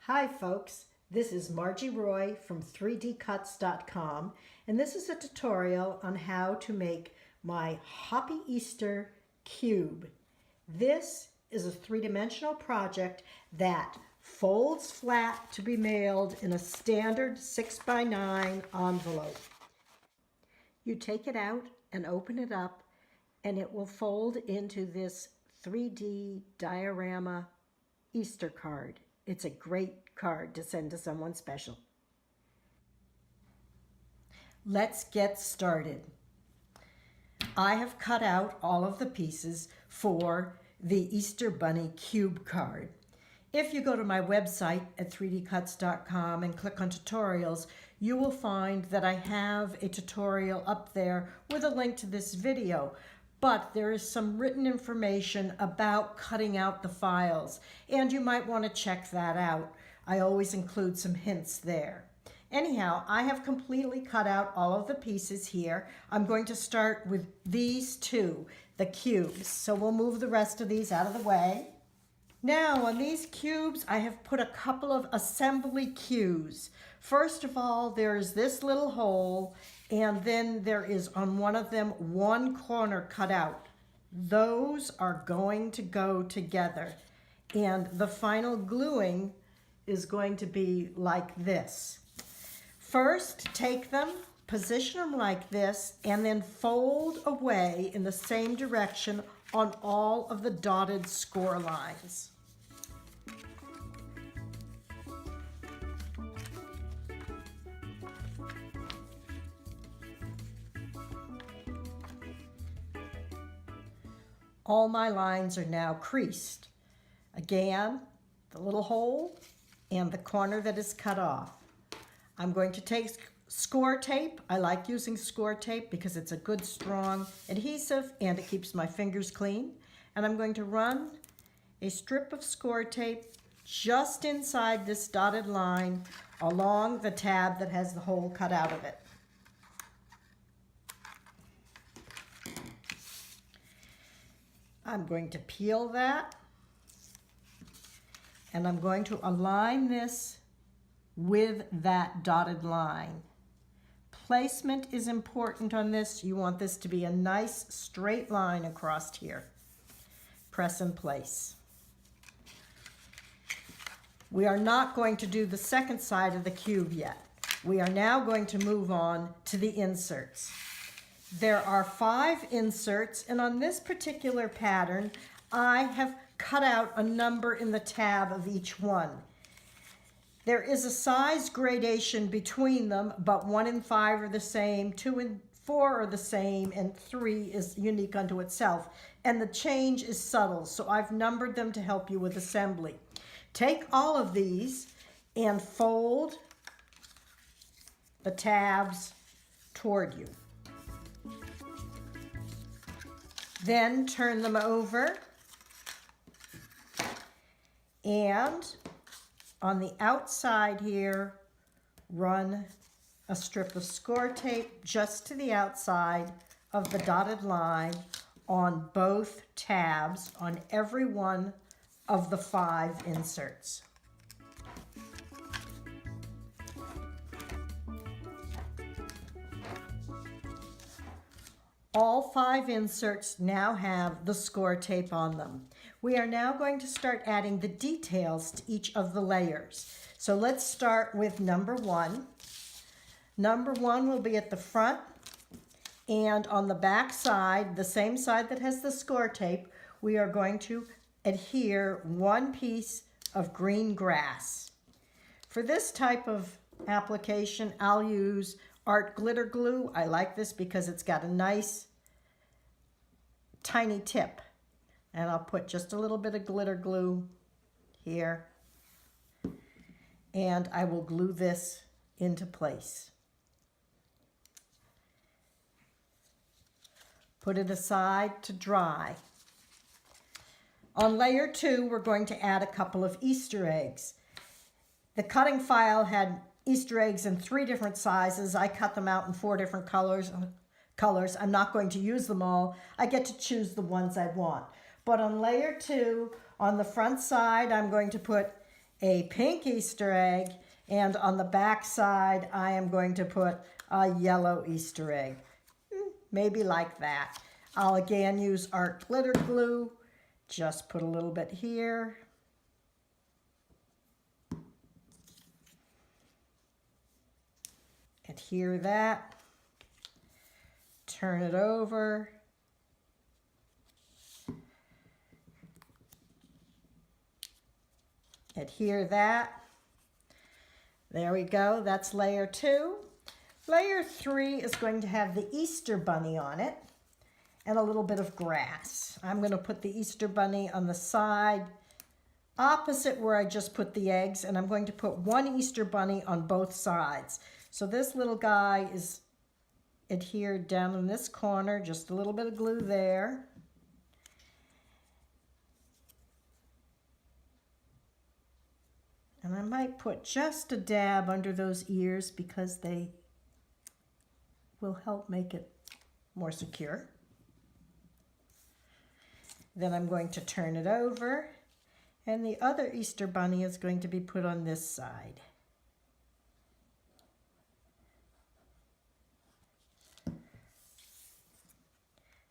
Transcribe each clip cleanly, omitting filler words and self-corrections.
Hi folks, this is Margie Roy from 3dcuts.com, and this is a tutorial on how to make my Hoppy Easter cube. This is a three-dimensional project that folds flat to be mailed in a standard 6x9 envelope. You take it out and open it up, and it will fold into this 3D diorama Easter card. It's a great card to send to someone special. Let's get started. I have cut out all of the pieces for the Easter Bunny cube card. If you go to my website at 3dcuts.com and click on tutorials, you will find that I have a tutorial up there with a link to this video. But there is some written information about cutting out the files, and you might want to check that out. I always include some hints there. Anyhow, I have completely cut out all of the pieces here. I'm going to start with these two, the cubes. So we'll move the rest of these out of the way. Now on these cubes, I have put a couple of assembly cues. First of all, there is this little hole, and then there is on one of them one corner cut out. Those are going to go together, and the final gluing is going to be like this. First, take them, position them like this, and then fold away in the same direction on all of the dotted score lines. All my lines are now creased. Again, the little hole and the corner that is cut off. I'm going to take score tape. I like using score tape because it's a good strong adhesive and it keeps my fingers clean. And I'm going to run a strip of score tape just inside this dotted line along the tab that has the hole cut out of it. I'm going to peel that, and I'm going to align this with that dotted line. Placement is important on this. You want this to be a nice straight line across here. Press in place. We are not going to do the second side of the cube yet. We are now going to move on to the inserts. There are 5 inserts, and on this particular pattern, I have cut out a number in the tab of each one. There is a size gradation between them, but 1 and 5 are the same, 2 and 4 are the same, and 3 is unique unto itself. And the change is subtle, so I've numbered them to help you with assembly. Take all of these and fold the tabs toward you. Then turn them over, and on the outside here, run a strip of score tape just to the outside of the dotted line on both tabs on every one of the 5 inserts. All 5 inserts now have the score tape on them. We are now going to start adding the details to each of the layers. So let's start with number 1. Number 1 will be at the front, and on the back side, the same side that has the score tape, we are going to adhere 1 piece of green grass. For this type of application, I'll use art glitter glue. I like this because it's got a nice tiny tip, and I'll put just a little bit of glitter glue here, and I will glue this into place. Put it aside to dry. On layer 2, we're going to add a couple of Easter eggs. The cutting file had Easter eggs in 3 different sizes. I cut them out in 4 different colors. I'm not going to use them all. I get to choose the ones I want. But on layer 2, on the front side, I'm going to put a pink Easter egg, and on the back side, I am going to put a yellow Easter egg. Maybe like that. I'll again use art glitter glue. Just put a little bit here. Adhere that. Turn it over. Adhere that. There we go. That's layer 2. Layer 3 is going to have the Easter bunny on it and a little bit of grass. I'm going to put the Easter bunny on the side opposite where I just put the eggs, and I'm going to put one Easter bunny on both sides. So this little guy is adhered down in this corner, just a little bit of glue there. And I might put just a dab under those ears because they will help make it more secure. Then I'm going to turn it over, and the other Easter bunny is going to be put on this side.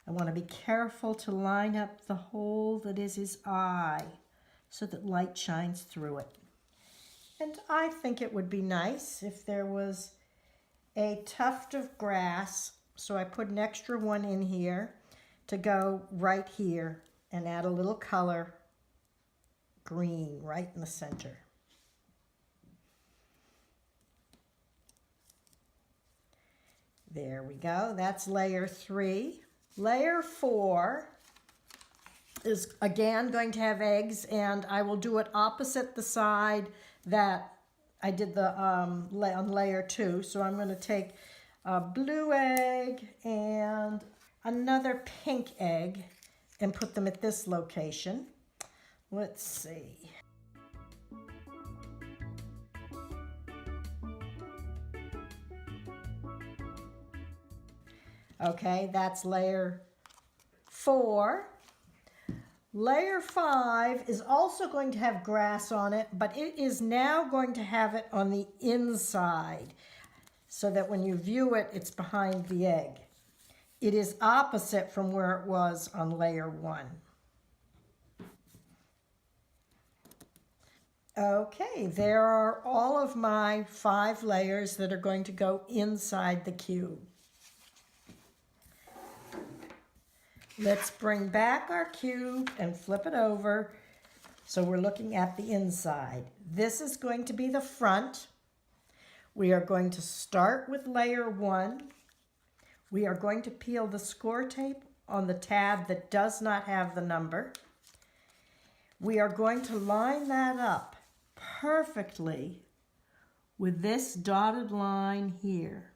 I want to be careful to line up the hole that is his eye so that light shines through it. And I think it would be nice if there was a tuft of grass, so I put an extra one in here to go right here and add a little color, green, right in the center. There we go. That's layer 3. Layer 4 is again going to have eggs, and I will do it opposite the side that I did the on layer 2. So I'm going to take a blue egg and another pink egg and put them at this location. Let's see. Okay, that's layer 4. Layer 5 is also going to have grass on it, but it is now going to have it on the inside so that when you view it, it's behind the egg. It is opposite from where it was on layer 1. Okay, there are all of my 5 layers that are going to go inside the cube. Let's bring back our cube and flip it over so we're looking at the inside. This is going to be the front. We are going to start with layer 1. We are going to peel the score tape on the tab that does not have the number. We are going to line that up perfectly with this dotted line here.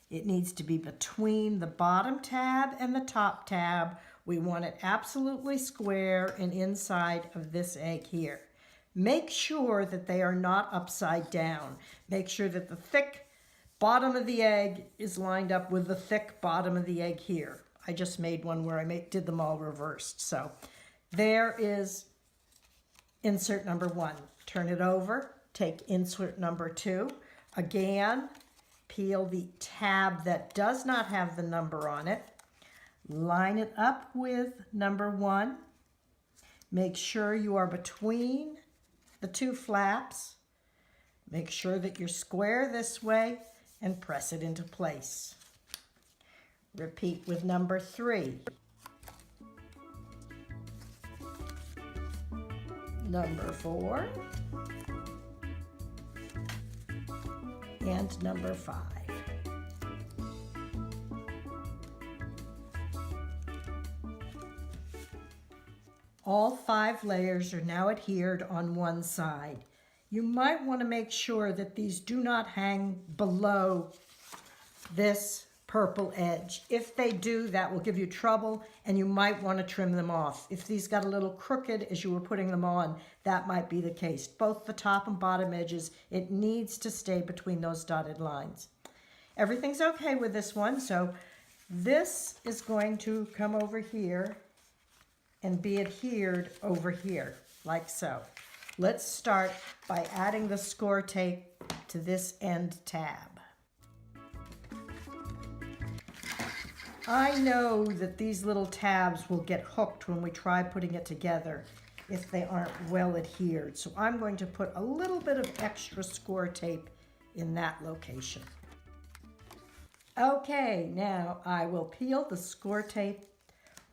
It needs to be between the bottom tab and the top tab. We want it absolutely square and inside of this egg here. Make sure that they are not upside down. Make sure that the thick bottom of the egg is lined up with the thick bottom of the egg here. I just made one where I did them all reversed. So there is insert number 1. Turn it over, take insert number 2. Again, peel the tab that does not have the number on it. Line it up with number 1. Make sure you are between the 2 flaps. Make sure that you're square this way and press it into place. Repeat with number 3. Number 4. And number 5. All 5 layers are now adhered on one side. You might want to make sure that these do not hang below this purple edge. If they do, that will give you trouble, and you might want to trim them off. If these got a little crooked as you were putting them on, that might be the case. Both the top and bottom edges, it needs to stay between those dotted lines. Everything's okay with this one, so this is going to come over here and be adhered over here, like so. Let's start by adding the score tape to this end tab. I know that these little tabs will get hooked when we try putting it together if they aren't well adhered. So I'm going to put a little bit of extra score tape in that location. Okay, now I will peel the score tape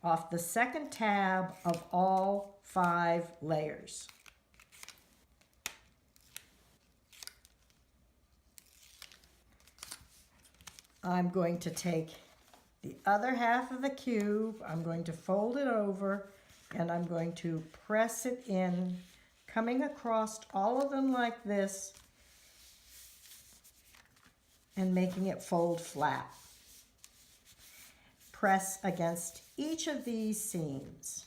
off the second tab of all 5 layers. I'm going to take the other half of the cube, I'm going to fold it over, and I'm going to press it in, coming across all of them like this, and making it fold flat. Press against each of these seams.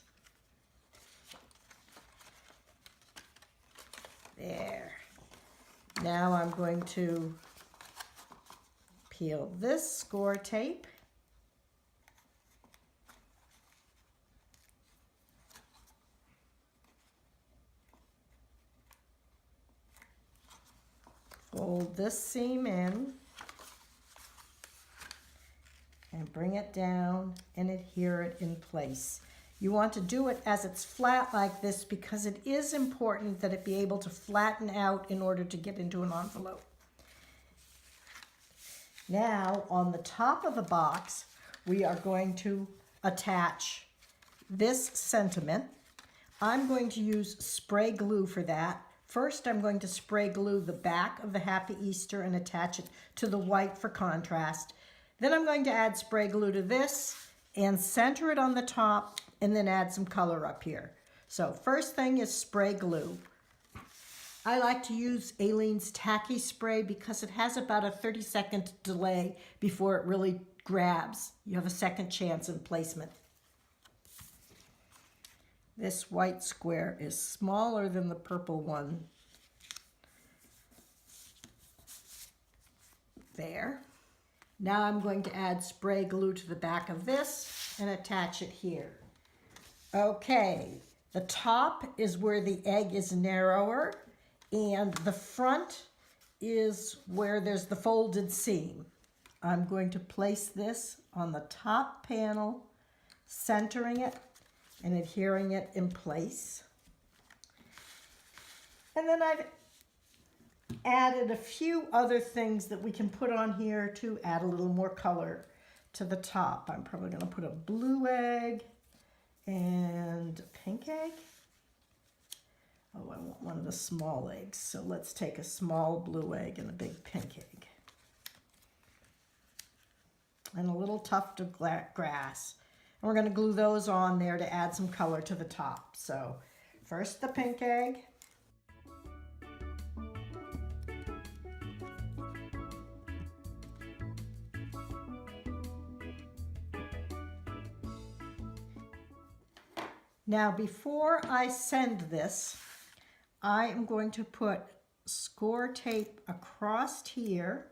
There. Now I'm going to peel this score tape. Fold this seam in and bring it down and adhere it in place. You want to do it as it's flat like this because it is important that it be able to flatten out in order to get into an envelope. Now, on the top of the box, we are going to attach this sentiment. I'm going to use spray glue for that. First, I'm going to spray glue the back of the Happy Easter and attach it to the white for contrast. Then I'm going to add spray glue to this and center it on the top and then add some color up here. So first thing is spray glue. I like to use Aleene's Tacky Spray because it has about a 30-second delay before it really grabs. You have a second chance in placement. This white square is smaller than the purple one. There. Now I'm going to add spray glue to the back of this and attach it here. Okay, the top is where the egg is narrower, and the front is where there's the folded seam. I'm going to place this on the top panel, centering it and adhering it in place. And then I've added a few other things that we can put on here to add a little more color to the top. I'm probably going to put a blue egg and a pink egg. Oh, I want one of the small eggs, so let's take a small blue egg and a big pink egg. And a little tuft of grass. And we're going to glue those on there to add some color to the top. So first the pink egg. Now before I send this, I am going to put score tape across here.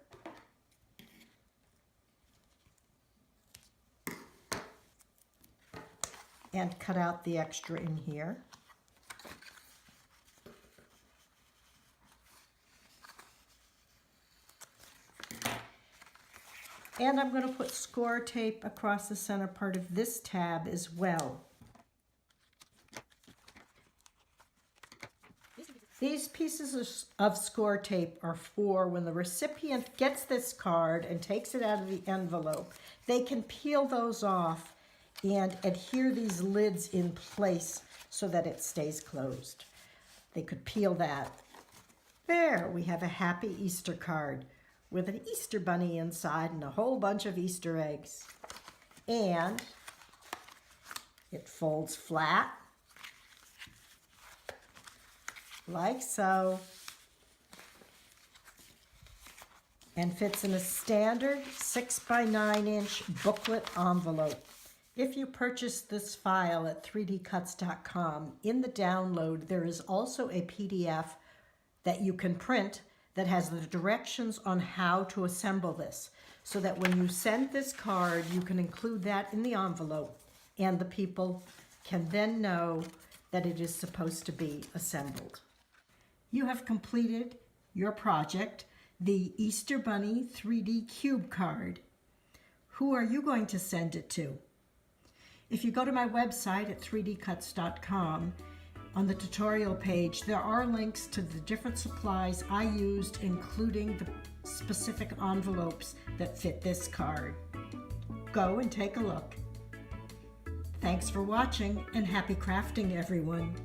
And cut out the extra in here. And I'm going to put score tape across the center part of this tab as well. These pieces of score tape are for when the recipient gets this card and takes it out of the envelope. They can peel those off and adhere these lids in place so that it stays closed. They could peel that. There, we have a Happy Easter card with an Easter bunny inside and a whole bunch of Easter eggs. And it folds flat, like so, and fits in a standard 6 by 9 inch booklet envelope. If you purchase this file at 3dcuts.com, in the download there is also a PDF that you can print that has the directions on how to assemble this, so that when you send this card, you can include that in the envelope, and the people can then know that it is supposed to be assembled. You have completed your project, the Easter Bunny 3D Cube card. Who are you going to send it to? If you go to my website at 3dcuts.com, on the tutorial page, there are links to the different supplies I used, including the specific envelopes that fit this card. Go and take a look. Thanks for watching, and happy crafting, everyone.